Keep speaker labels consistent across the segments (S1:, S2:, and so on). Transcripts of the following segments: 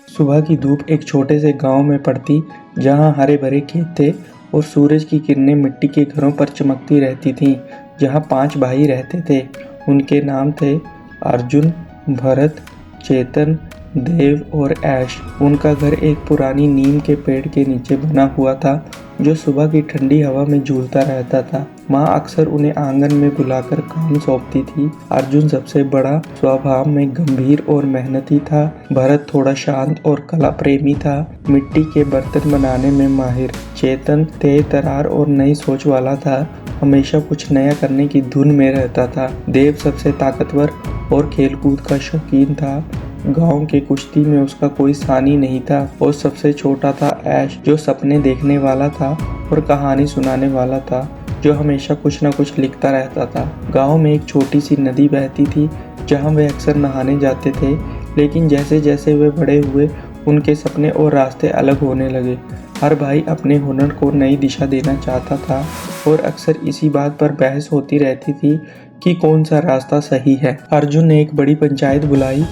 S1: सुबह की धूप एक छोटे से गांव में पड़ती, जहां हरे भरे खेत थे और सूरज की किरणें मिट्टी के घरों पर चमकती रहती थीं। जहां 5 भाई रहते थे। उनके नाम थे अर्जुन, भरत, चेतन, देव और ऐश। उनका घर एक पुरानी नीम के पेड़ के नीचे बना हुआ था, जो सुबह की ठंडी हवा में झूलता रहता था। माँ अक्सर उन्हें आंगन में बुलाकर काम सौंपती थी। अर्जुन सबसे बड़ा, स्वभाव में गंभीर और मेहनती था। भरत थोड़ा शांत और कला प्रेमी था, मिट्टी के बर्तन बनाने में माहिर। चेतन तेज तर्रार और नई सोच वाला था, हमेशा कुछ नया करने की धुन में रहता था। देव सबसे ताकतवर और खेलकूद का शौकीन था। गांव के कुश्ती में उसका कोई सानी नहीं था। और सबसे छोटा था ऐश, जो सपने देखने वाला था और कहानी सुनाने वाला था, जो हमेशा कुछ न कुछ लिखता रहता था। गांव में एक छोटी सी नदी बहती थी, जहां वे अक्सर नहाने जाते थे। लेकिन जैसे जैसे वे बड़े हुए, उनके सपने और रास्ते अलग होने लगे। हर भाई अपने हुनर को नई दिशा देना चाहता था और अक्सर इसी बात पर बहस होती रहती थी कि कौन सा रास्ता सही है। अर्जुन ने एक बड़ी पंचायत बुलाई।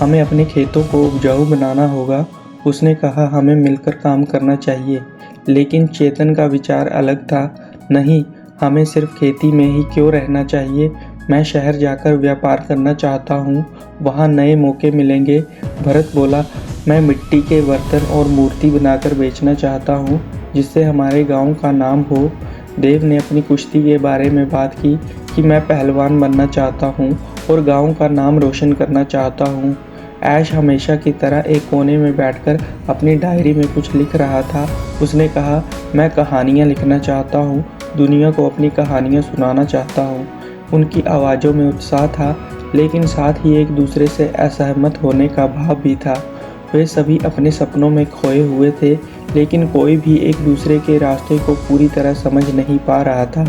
S1: हमें अपने खेतों को उपजाऊ बनाना होगा, उसने कहा। हमें मिलकर काम करना चाहिए। लेकिन चेतन का विचार अलग था। नहीं, हमें सिर्फ खेती में ही क्यों रहना चाहिए। मैं शहर जाकर व्यापार करना चाहता हूँ, वहाँ नए मौके मिलेंगे। भरत बोला, मैं मिट्टी के बर्तन और मूर्ति बनाकर बेचना चाहता हूँ, जिससे हमारे गांव का नाम हो। देव ने अपनी कुश्ती के बारे में बात की कि मैं पहलवान बनना चाहता हूँ और गांव का नाम रोशन करना चाहता हूँ। ऐश हमेशा की तरह एक कोने में बैठकर अपनी डायरी में कुछ लिख रहा था। उसने कहा, मैं कहानियाँ लिखना चाहता हूँ, दुनिया को अपनी कहानियाँ सुनाना चाहता हूँ। उनकी आवाज़ों में उत्साह था, लेकिन साथ ही एक दूसरे से असहमत होने का भाव भी था। वे सभी अपने सपनों में खोए हुए थे, लेकिन कोई भी एक दूसरे के रास्ते को पूरी तरह समझ नहीं पा रहा था।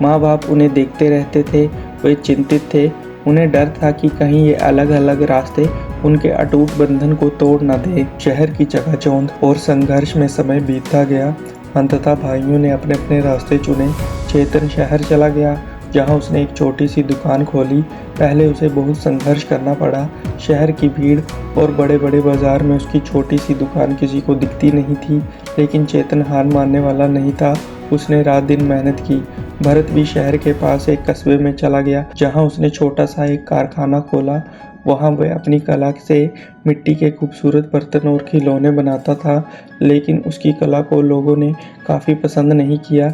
S1: माँ बाप उन्हें देखते रहते थे, वे चिंतित थे। उन्हें डर था कि कहीं ये अलग अलग रास्ते उनके अटूट बंधन को तोड़ न दे। शहर की चकाचौंध और संघर्ष में समय बीतता गया। अंततः भाइयों ने अपने अपने रास्ते चुने। चेतन शहर चला गया, जहां उसने एक छोटी सी दुकान खोली। पहले उसे बहुत संघर्ष करना पड़ा। शहर की भीड़ और बड़े बड़े बाजार में उसकी छोटी सी दुकान किसी को दिखती नहीं थी। लेकिन चेतन हार मानने वाला नहीं था। उसने रात दिन मेहनत की। भरत भी शहर के पास एक कस्बे में चला गया, जहां उसने छोटा सा एक कारखाना खोला। वहां वह अपनी कला से मिट्टी के खूबसूरत बर्तन और खिलौने बनाता था। लेकिन उसकी कला को लोगों ने काफ़ी पसंद नहीं किया।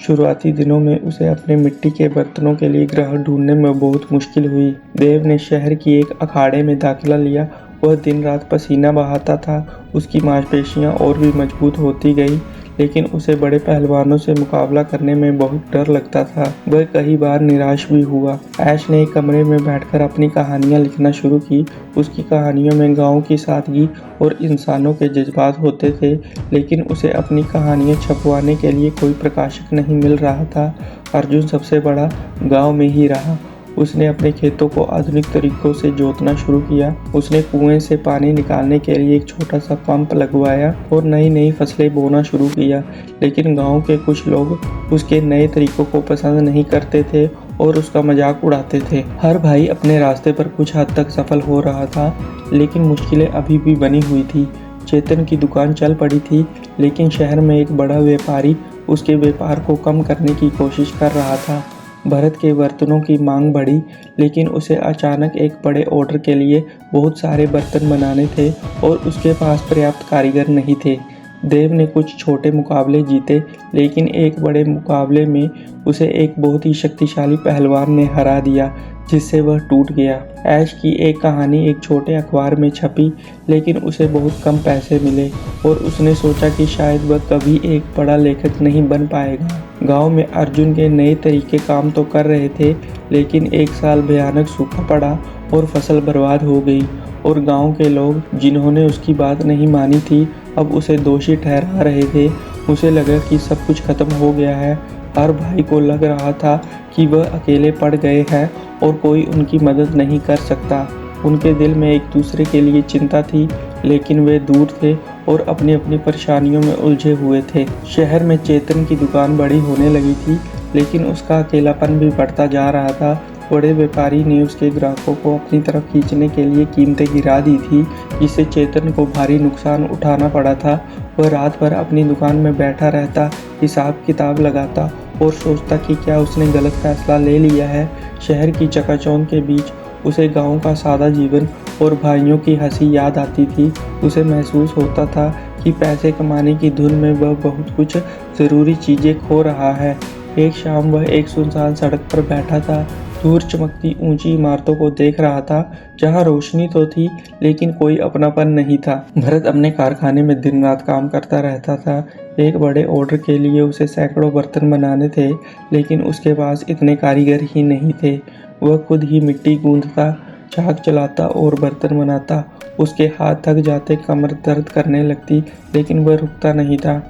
S1: शुरुआती दिनों में उसे अपने मिट्टी के बर्तनों के लिए ग्राहक ढूंढने में बहुत मुश्किल हुई। देव ने शहर की एक अखाड़े में दाखिला लिया। वह दिन रात पसीना बहाता था। उसकी मांसपेशियां और भी मजबूत होती गई, लेकिन उसे बड़े पहलवानों से मुकाबला करने में बहुत डर लगता था। वह कई बार निराश भी हुआ। ऐश ने एक कमरे में बैठकर अपनी कहानियां लिखना शुरू की। उसकी कहानियों में गांव की सादगी और इंसानों के जज्बात होते थे, लेकिन उसे अपनी कहानियां छपवाने के लिए कोई प्रकाशक नहीं मिल रहा था। अर्जुन सबसे बड़ा गाँव में ही रहा। उसने अपने खेतों को आधुनिक तरीकों से जोतना शुरू किया। उसने कुएं से पानी निकालने के लिए एक छोटा सा पंप लगवाया और नई नई फसलें बोना शुरू किया। लेकिन गांव के कुछ लोग उसके नए तरीकों को पसंद नहीं करते थे और उसका मजाक उड़ाते थे। हर भाई अपने रास्ते पर कुछ हद तक सफल हो रहा था, लेकिन मुश्किलें अभी भी बनी हुई थी। चेतन की दुकान चल पड़ी थी, लेकिन शहर में एक बड़ा व्यापारी उसके व्यापार को कम करने की कोशिश कर रहा था। भरत के बर्तनों की मांग बढ़ी, लेकिन उसे अचानक एक बड़े ऑर्डर के लिए बहुत सारे बर्तन बनाने थे और उसके पास पर्याप्त कारीगर नहीं थे। देव ने कुछ छोटे मुकाबले जीते, लेकिन एक बड़े मुकाबले में उसे एक बहुत ही शक्तिशाली पहलवान ने हरा दिया, जिससे वह टूट गया। ऐश की एक कहानी एक छोटे अखबार में छपी, लेकिन उसे बहुत कम पैसे मिले और उसने सोचा कि शायद वह कभी एक बड़ा लेखक नहीं बन पाएगा। गांव में अर्जुन के नए तरीके काम तो कर रहे थे, लेकिन एक साल भयानक सूखा पड़ा और फसल बर्बाद हो गई। और गांव के लोग, जिन्होंने उसकी बात नहीं मानी थी, अब उसे दोषी ठहरा रहे थे। उसे लगा कि सब कुछ खत्म हो गया है। हर भाई को लग रहा था कि वह अकेले पड़ गए हैं और कोई उनकी मदद नहीं कर सकता। उनके दिल में एक दूसरे के लिए चिंता थी, लेकिन वे दूर थे और अपनी अपनी परेशानियों में उलझे हुए थे। शहर में चेतन की दुकान बड़ी होने लगी थी, लेकिन उसका अकेलापन भी बढ़ता जा रहा था। बड़े व्यापारी ने उसके ग्राहकों को अपनी तरफ खींचने के लिए कीमतें गिरा दी थी, जिससे चेतन को भारी नुकसान उठाना पड़ा था। वह रात भर अपनी दुकान में बैठा रहता, हिसाब किताब लगाता और सोचता कि क्या उसने गलत फैसला ले लिया है। शहर की चकाचौंध के बीच उसे गांव का सादा जीवन और भाइयों की हंसी याद आती थी। उसे महसूस होता था कि पैसे कमाने की धुन में वह बहुत कुछ ज़रूरी चीज़ें खो रहा है। एक शाम वह एक सुनसान सड़क पर बैठा था, दूर चमकती ऊंची इमारतों को देख रहा था, जहां रोशनी तो थी लेकिन कोई अपनापन नहीं था। भरत अपने कारखाने में दिन रात काम करता रहता था। एक बड़े ऑर्डर के लिए उसे सैकड़ों बर्तन बनाने थे, लेकिन उसके पास इतने कारीगर ही नहीं थे। वह खुद ही मिट्टी गूंथता, झाग चलाता और बर्तन बनाता। उसके हाथ थक जाते, कमर दर्द करने लगती, लेकिन वह रुकता नहीं था।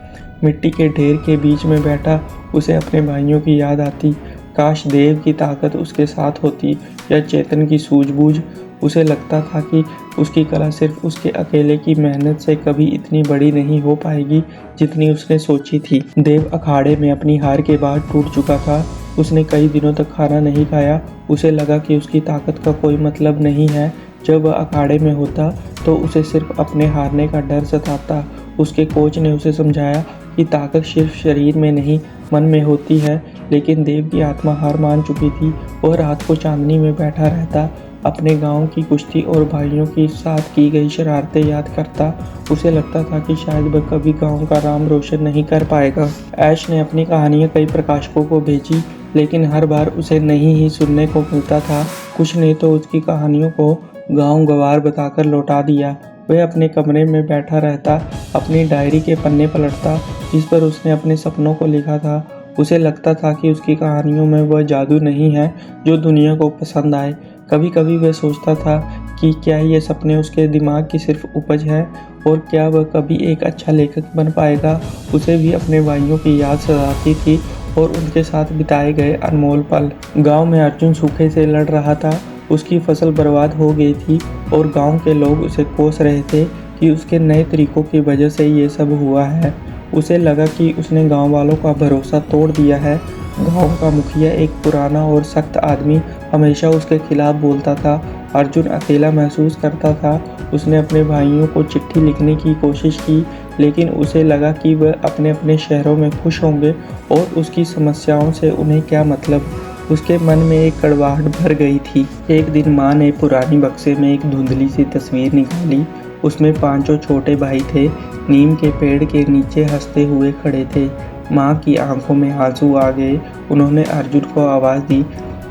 S1: मिट्टी के ढेर के बीच में बैठा उसे अपने भाइयों की याद आती। काश देव की ताकत उसके साथ होती या चेतन की सूझबूझ। उसे लगता था कि उसकी कला सिर्फ उसके अकेले की मेहनत से कभी इतनी बड़ी नहीं हो पाएगी जितनी उसने सोची थी। देव अखाड़े में अपनी हार के बाद टूट चुका था। उसने कई दिनों तक खाना नहीं खाया। उसे लगा कि उसकी ताकत का कोई मतलब नहीं है। जब वह अखाड़े में होता तो उसे सिर्फ अपने हारने का डर सताता। उसके कोच ने उसे समझाया कि ताकत सिर्फ शरीर में नहीं, मन में होती है। लेकिन देव की आत्मा हार मान चुकी थी। वह रात को चांदनी में बैठा रहता, अपने गांव की कुश्ती और भाइयों के साथ की गई शरारतें याद करता। उसे लगता था कि शायद वह कभी गांव का नाम रोशन नहीं कर पाएगा। ऐश ने अपनी कहानियां कई प्रकाशकों को भेजी, लेकिन हर बार उसे नहीं ही सुनने को मिलता था। कुछ ने तो उसकी कहानियों को गांव गवार बताकर लौटा दिया। वह अपने कमरे में बैठा रहता, अपनी डायरी के पन्ने पलटता जिस पर उसने अपने सपनों को लिखा था। उसे लगता था कि उसकी कहानियों में वह जादू नहीं है जो दुनिया को पसंद आए। कभी कभी वह सोचता था कि क्या ये सपने उसके दिमाग की सिर्फ उपज है, और क्या वह कभी एक अच्छा लेखक बन पाएगा। उसे भी अपने भाइयों की याद सताती थी और उनके साथ बिताए गए अनमोल पल। गांव में अर्जुन सूखे से लड़ रहा था। उसकी फसल बर्बाद हो गई थी और गांव के लोग उसे कोस रहे थे कि उसके नए तरीकों की वजह से ये सब हुआ है। उसे लगा कि उसने गांव वालों का भरोसा तोड़ दिया है। गांव का मुखिया, एक पुराना और सख्त आदमी, हमेशा उसके खिलाफ बोलता था। अर्जुन अकेला महसूस करता था। उसने अपने भाइयों को चिट्ठी लिखने की कोशिश की, लेकिन उसे लगा कि वह अपने अपने शहरों में खुश होंगे और उसकी समस्याओं से उन्हें क्या मतलब। उसके मन में एक कड़वाहट भर गई थी। एक दिन माँ ने पुरानी बक्से में एक धुंधली सी तस्वीर निकाली। उसमें पांचों छोटे भाई थे, नीम के पेड़ के नीचे हंसते हुए खड़े थे। माँ की आंखों में आंसू आ गए। उन्होंने अर्जुन को आवाज़ दी,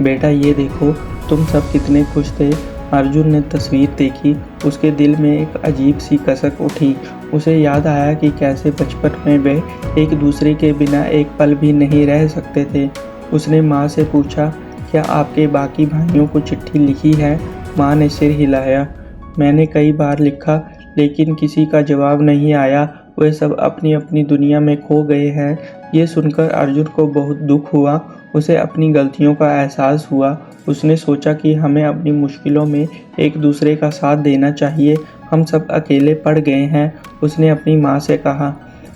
S1: बेटा ये देखो, तुम सब कितने खुश थे। अर्जुन ने तस्वीर देखी। उसके दिल में एक अजीब सी कसक उठी। उसे याद आया कि कैसे बचपन में वे एक दूसरे के बिना एक पल भी नहीं रह सकते थे। उसने माँ से पूछा, क्या आपके बाकी भाइयों को चिट्ठी लिखी है? माँ ने सिर हिलाया। मैंने कई बार लिखा, लेकिन किसी का जवाब नहीं आया। वे सब अपनी अपनी दुनिया में खो गए हैं। ये सुनकर अर्जुन को बहुत दुख हुआ। उसे अपनी गलतियों का एहसास हुआ। उसने सोचा कि हमें अपनी मुश्किलों में एक दूसरे का साथ देना चाहिए। हम सब अकेले पड़ गए हैं। उसने अपनी माँ से कहा,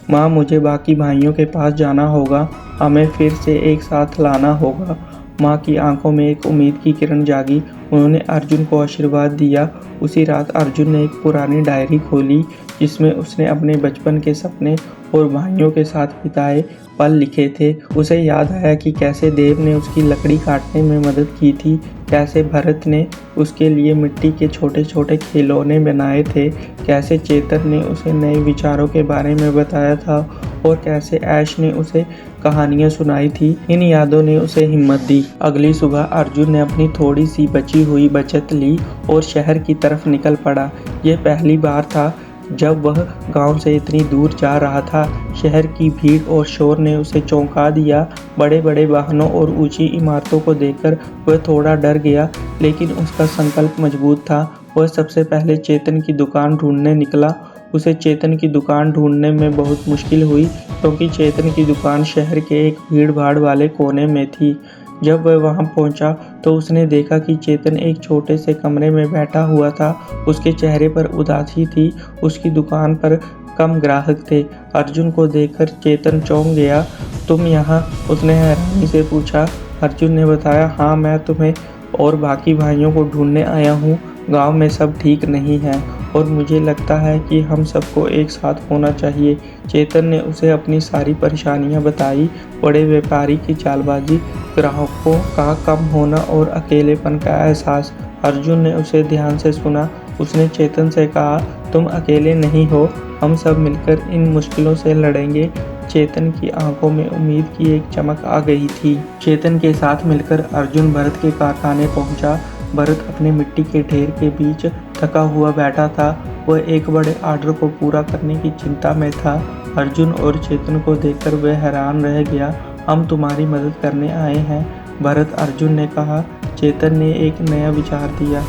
S1: माँ मुझे बाकी भाइयों के पास जाना होगा, हमें फिर से एक साथ लाना होगा। माँ की आंखों में एक उम्मीद की किरण जागी। उन्होंने अर्जुन को आशीर्वाद दिया। उसी रात अर्जुन ने एक पुरानी डायरी खोली, जिसमें उसने अपने बचपन के सपने और भाइयों के साथ बिताए पल लिखे थे। उसे याद आया कि कैसे देव ने उसकी लकड़ी काटने में मदद की थी, कैसे भरत ने उसके लिए मिट्टी के छोटे छोटे खिलौने बनाए थे, कैसे चेतन ने उसे नए विचारों के बारे में बताया था, और कैसे ऐश ने उसे कहानियाँ सुनाई थी। इन यादों ने उसे हिम्मत दी। अगली सुबह अर्जुन ने अपनी थोड़ी सी बची हुई बचत ली और शहर की तरफ निकल पड़ा। यह पहली बार था जब वह गांव से इतनी दूर जा रहा था। शहर की भीड़ और शोर ने उसे चौंका दिया। बड़े बड़े वाहनों और ऊंची इमारतों को देखकर वह थोड़ा डर गया, लेकिन उसका संकल्प मजबूत था। वह सबसे पहले चेतन की दुकान ढूंढने निकला। उसे चेतन की दुकान ढूंढने में बहुत मुश्किल हुई, क्योंकि चेतन की दुकान शहर के एक भीड़ भाड़ वाले कोने में थी। जब वह वहां पहुंचा तो उसने देखा कि चेतन एक छोटे से कमरे में बैठा हुआ था। उसके चेहरे पर उदासी थी। उसकी दुकान पर कम ग्राहक थे। अर्जुन को देखकर चेतन चौंक गया। तुम यहाँ? उसने हैरानी से पूछा। अर्जुन ने बताया, हाँ मैं तुम्हें और बाकी भाइयों को ढूंढने आया हूँ। गांव में सब ठीक नहीं है और मुझे लगता है कि हम सबको एक साथ होना चाहिए। चेतन ने उसे अपनी सारी परेशानियां बताई। बड़े व्यापारी की चालबाजी, ग्राहकों का कम होना और अकेलेपन का एहसास। अर्जुन ने उसे ध्यान से सुना। उसने चेतन से कहा, तुम अकेले नहीं हो, हम सब मिलकर इन मुश्किलों से लड़ेंगे। चेतन की आंखों में उम्मीद की एक चमक आ गई थी। चेतन के साथ मिलकर अर्जुन भरत के कारखाने पहुंचा। भरत अपने मिट्टी के ढेर के बीच थका हुआ बैठा था। वह एक बड़े ऑर्डर को पूरा करने की चिंता में था। अर्जुन और चेतन को देखकर वह हैरान रह गया। हम तुम्हारी मदद करने आए हैं, भरत अर्जुन ने कहा। चेतन ने एक नया विचार दिया,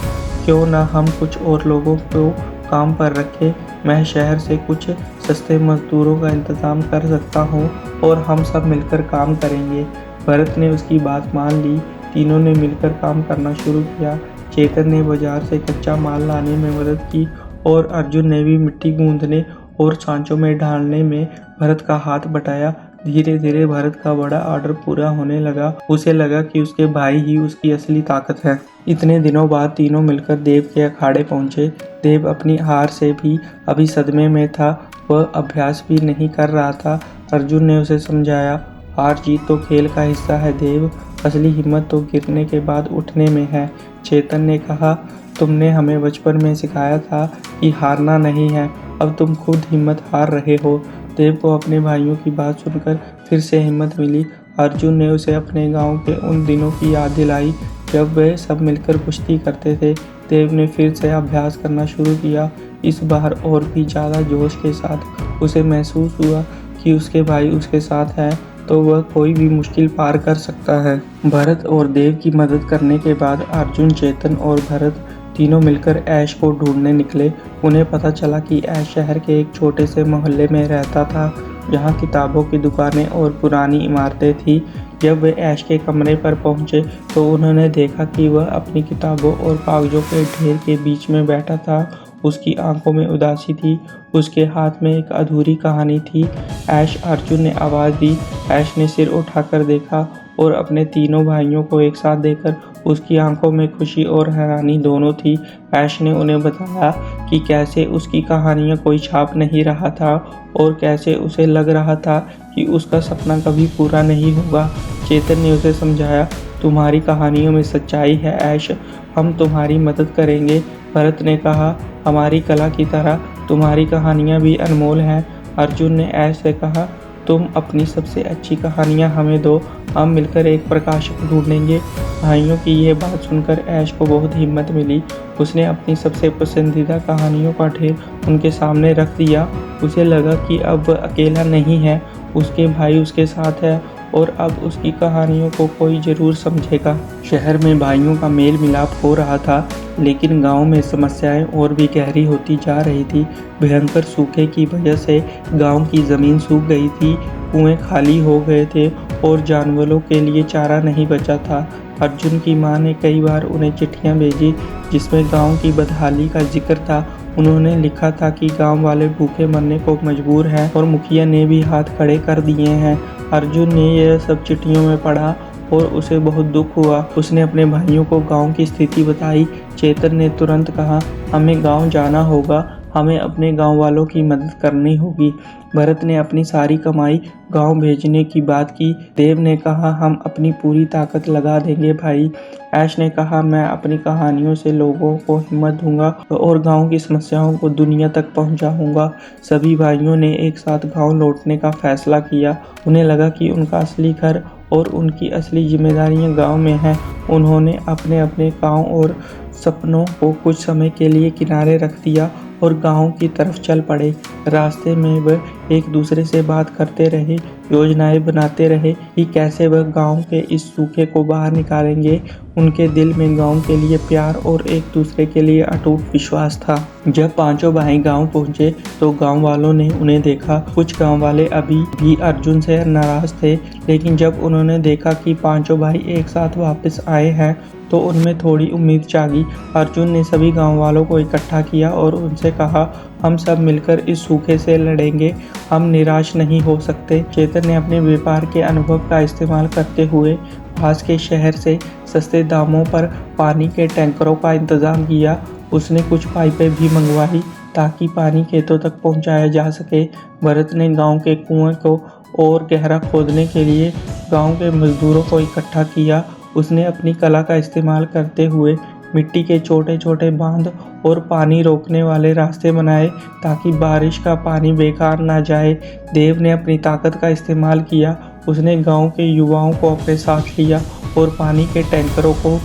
S1: क्यों ना हम कुछ और लोगों को काम पर रखें। मैं शहर से कुछ सस्ते मजदूरों का इंतजाम कर सकता हूँ और हम सब मिलकर काम करेंगे। भरत ने उसकी बात मान ली। तीनों ने मिलकर काम करना शुरू किया। चेतन ने बाजार से कच्चा माल लाने में मदद की और अर्जुन ने भी मिट्टी गूंदने और सांचों में ढालने में भरत का हाथ बटाया। धीरे धीरे भरत का बड़ा ऑर्डर पूरा होने लगा। उसे लगा कि उसके भाई ही उसकी असली ताकत है। इतने दिनों बाद तीनों मिलकर देव के अखाड़े पहुंचे। देव अपनी हार से भी अभी सदमे में था। वह अभ्यास भी नहीं कर रहा था। अर्जुन ने उसे समझाया, हार जीत तो खेल का हिस्सा है देव, असली हिम्मत तो गिरने के बाद उठने में है। चेतन ने कहा, तुमने हमें बचपन में सिखाया था कि हारना नहीं है, अब तुम खुद हिम्मत हार रहे हो। देव को अपने भाइयों की बात सुनकर फिर से हिम्मत मिली। अर्जुन ने उसे अपने गांव के उन दिनों की याद दिलाई जब वे सब मिलकर कुश्ती करते थे। देव ने फिर से अभ्यास करना शुरू किया, इस बार और भी ज़्यादा जोश के साथ। उसे महसूस हुआ कि उसके भाई उसके साथ हैं तो वह कोई भी मुश्किल पार कर सकता है। भरत और देव की मदद करने के बाद अर्जुन, चेतन और भरत तीनों मिलकर ऐश को ढूंढने निकले। उन्हें पता चला कि ऐश शहर के एक छोटे से मोहल्ले में रहता था जहाँ किताबों की दुकानें और पुरानी इमारतें थी। जब वे ऐश के कमरे पर पहुंचे तो उन्होंने देखा कि वह अपनी किताबों और कागजों के ढेर के बीच में बैठा था। उसकी आंखों में उदासी थी, उसके हाथ में एक अधूरी कहानी थी। ऐश, अर्जुन ने आवाज़ दी। ऐश ने सिर उठाकर देखा और अपने तीनों भाइयों को एक साथ देखकर उसकी आंखों में खुशी और हैरानी दोनों थी। ऐश ने उन्हें बताया कि कैसे उसकी कहानियाँ कोई छाप नहीं रहा था और कैसे उसे लग रहा था कि उसका सपना कभी पूरा नहीं होगा। चेतन ने उसे समझाया, तुम्हारी कहानियों में सच्चाई है ऐश, हम तुम्हारी मदद करेंगे। भरत ने कहा, हमारी कला की तरह तुम्हारी कहानियाँ भी अनमोल हैं। अर्जुन ने ऐश से कहा, तुम अपनी सबसे अच्छी कहानियाँ हमें दो, हम मिलकर एक प्रकाशक ढूंढेंगे। भाइयों की यह बात सुनकर ऐश को बहुत हिम्मत मिली। उसने अपनी सबसे पसंदीदा कहानियों का ढेर उनके सामने रख दिया। उसे लगा कि अब वह अकेला नहीं है, उसके भाई उसके साथ है और अब उसकी कहानियों को कोई ज़रूर समझेगा। शहर में भाइयों का मेल मिलाप हो रहा था, लेकिन गांव में समस्याएं और भी गहरी होती जा रही थी। भयंकर सूखे की वजह से गांव की ज़मीन सूख गई थी, कुएं खाली हो गए थे और जानवरों के लिए चारा नहीं बचा था। अर्जुन की मां ने कई बार उन्हें चिट्ठियां भेजी जिसमें गांव की बदहाली का जिक्र था। उन्होंने लिखा था कि गांव वाले भूखे मरने को मजबूर हैं और मुखिया ने भी हाथ खड़े कर दिए हैं। अर्जुन ने यह सब चिट्ठियों में पढ़ा और उसे बहुत दुख हुआ। उसने अपने भाइयों को गांव की स्थिति बताई। चेतन ने तुरंत कहा, हमें गांव जाना होगा, हमें अपने गांव वालों की मदद करनी होगी। भरत ने अपनी सारी कमाई गांव भेजने की बात की। देव ने कहा, हम अपनी पूरी ताकत लगा देंगे भाई। ऐश ने कहा, मैं अपनी कहानियों से लोगों को हिम्मत दूंगा और गांव की समस्याओं को दुनिया तक पहुंचाऊंगा। सभी भाइयों ने एक साथ गांव लौटने का फैसला किया। उन्हें लगा कि उनका असली घर और उनकी असली जिम्मेदारियां गांव में हैं। उन्होंने अपने अपने काम और सपनों को कुछ समय के लिए किनारे रख दिया और गांव की तरफ चल पड़े। रास्ते में वह एक दूसरे से बात करते रहे, योजनाएं बनाते रहे कि कैसे वह गांव के इस सूखे को बाहर निकालेंगे। उनके दिल में गांव के लिए प्यार और एक दूसरे के लिए अटूट विश्वास था। जब पांचों भाई गांव पहुंचे तो गांव वालों ने उन्हें देखा। कुछ गांव वाले अभी भी अर्जुन से नाराज थे, लेकिन जब उन्होंने देखा कि पांचों भाई एक साथ वापस आए हैं तो उनमें थोड़ी उम्मीद जागी। अर्जुन ने सभी गांव वालों को इकट्ठा किया और उनसे कहा, हम सब मिलकर इस सूखे से लड़ेंगे, हम निराश नहीं हो सकते। चेतन ने अपने व्यापार के अनुभव का इस्तेमाल करते हुए पास के शहर से सस्ते दामों पर पानी के टैंकरों का इंतज़ाम किया। उसने कुछ पाइपें भी मंगवाई ताकि पानी खेतों तक पहुंचाया जा सके। भरत ने गांव के कुएं को और गहरा खोदने के लिए गांव के मजदूरों को इकट्ठा किया। उसने अपनी कला का इस्तेमाल करते हुए मिट्टी के छोटे छोटे बांध और पानी रोकने वाले रास्ते बनाए ताकि बारिश का पानी बेकार ना जाए। देव ने अपनी ताकत का इस्तेमाल किया। उसने गांव के युवाओं को अपने साथ लिया और पानी के टैंकरों को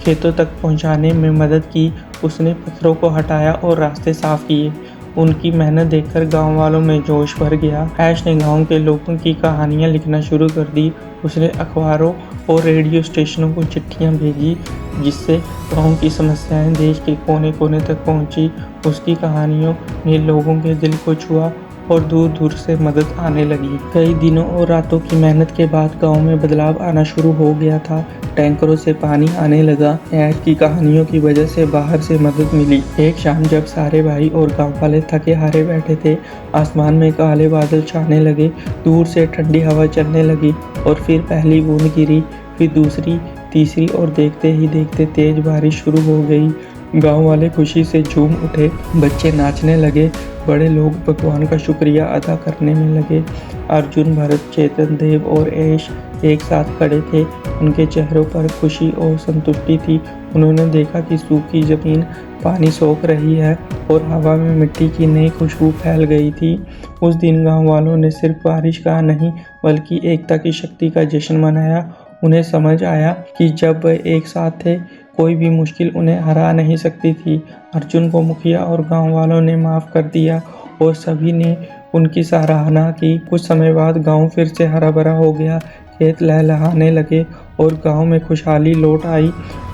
S1: खेतों तक पहुंचाने में मदद की। उसने पत्थरों को हटाया और रास्ते साफ किए। उनकी मेहनत देखकर गांव वालों में जोश भर गया। ऐश ने गांव के लोगों की कहानियां लिखना शुरू कर दी। उसने अखबारों और रेडियो स्टेशनों को चिट्ठियां भेजी जिससे गांव की समस्याएं देश के कोने कोने तक पहुंची। उसकी कहानियों ने लोगों के दिल को छुआ और दूर दूर से मदद आने लगी। कई दिनों और रातों की मेहनत के बाद गांव में बदलाव आना शुरू हो गया था। टैंकरों से पानी आने लगा। ऐश की कहानियों की वजह से बाहर से मदद मिली। एक शाम जब सारे भाई और गांव वाले थके हारे बैठे थे, आसमान में काले बादल छाने लगे। दूर से ठंडी हवा चलने लगी और फिर पहली बूंद गिरी, फिर दूसरी, तीसरी और देखते ही देखते तेज बारिश शुरू हो गई। गांव वाले खुशी से झूम उठे। बच्चे नाचने लगे। बड़े लोग भगवान का शुक्रिया अदा करने में लगे। अर्जुन, भरत, चेतन, देव और ऐश एक साथ खड़े थे। उनके चेहरों पर खुशी और संतुष्टि थी। उन्होंने देखा कि सूखी जमीन पानी सोख रही है और हवा में मिट्टी की नई खुशबू फैल गई थी। उस दिन गांव वालों ने सिर्फ बारिश का नहीं बल्कि एकता की शक्ति का जश्न मनाया। उन्हें समझ आया कि जब वे एक साथ थे कोई भी मुश्किल उन्हें हरा नहीं सकती थी। अर्जुन को मुखिया और गांव वालों ने माफ़ कर दिया और सभी ने उनकी सराहना की। कुछ समय बाद गांव फिर से हरा भरा हो गया। खेत लहलहाने लगे और गांव में खुशहाली लौट आई।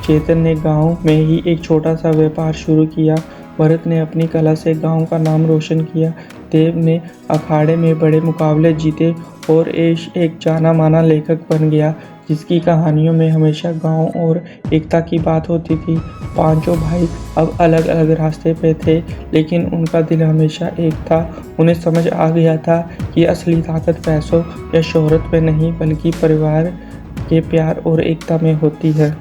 S1: चेतन ने गांव में ही एक छोटा सा व्यापार शुरू किया। भरत ने अपनी कला से गांव का नाम रोशन किया। देव ने अखाड़े में बड़े मुकाबले जीते और ऐश एक जाना माना लेखक बन गया जिसकी कहानियों में हमेशा गांव और एकता की बात होती थी। पांचों भाई अब अलग अलग रास्ते पे थे लेकिन उनका दिल हमेशा एक था। उन्हें समझ आ गया था कि असली ताकत पैसों या शोहरत में नहीं बल्कि परिवार के प्यार और एकता में होती है।